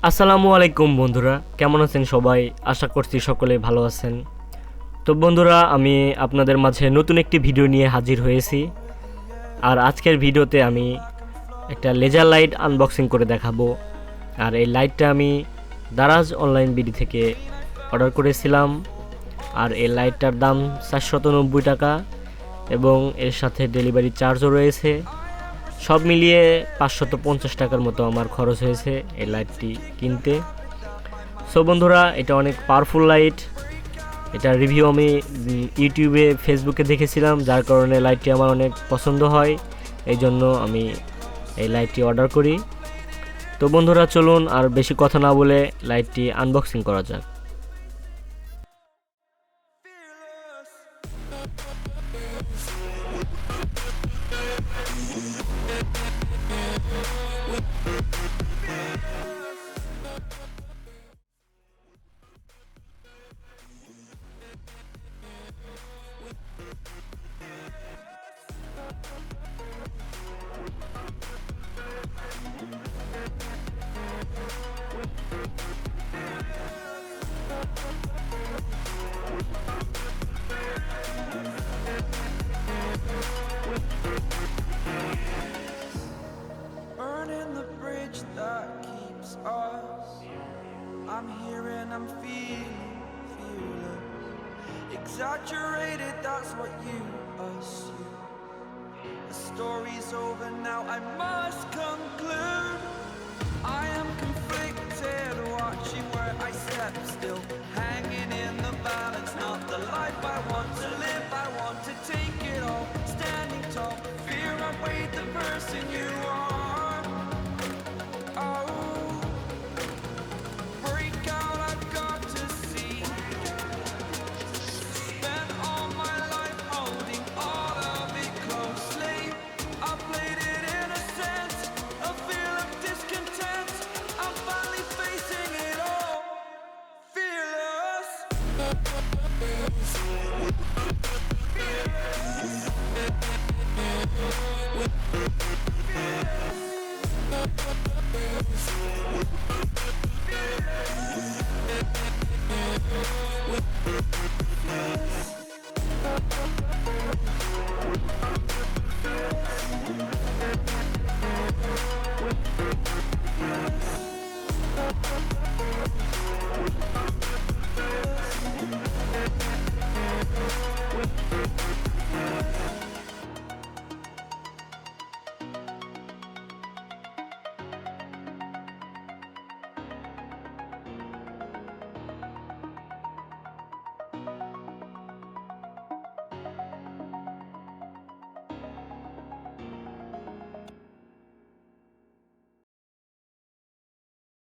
আসসালামু আলাইকুম বন্ধুরা, কেমন আছেন সবাই? আশা করছি সকলে ভালো আছেন। তো বন্ধুরা, আমি আপনাদের মাঝে নতুন একটি ভিডিও নিয়ে হাজির হয়েছি। আর আজকের ভিডিওতে আমি একটা লেজার লাইট আনবক্সিং করে দেখাবো। আর এই লাইটটা আমি দারাজ অনলাইন বিডি থেকে অর্ডার করেছিলাম। আর এই লাইটটার দাম 490 টাকা এবং এর সাথে ডেলিভারি চার্জও রয়েছে। সব মিলিয়ে 550 টাকার মতো আমার খরচ হয়েছে এই লাইটটি কিনতে। সো বন্ধুরা, এটা অনেক পাওয়ারফুল লাইট। এটা রিভিউ আমি ইউটিউবে ফেসবুকে দেখেছিলাম, যার কারণে লাইটটি আমার অনেক পছন্দ হয়, এই জন্য আমি এই লাইটটি অর্ডার করি। তো বন্ধুরা, চলুন আর বেশি কথা না বলে লাইটটি আনবক্সিং করা যাক। Burning the bridge that keeps us. I'm here and I'm feeling fearless. Exaggerated, that's what you assume. The story's over now, I must conclude. I am conflicted, watching where I step still, hanging in the balance. Not the life I want to live, I want to take it all. Standing tall, fear I weighed the person you are. Oh, break out, I've got to see. Spent all my life holding all of it closely. I played it in a sense, a feel of discontent. I'm finally facing it all, fearless.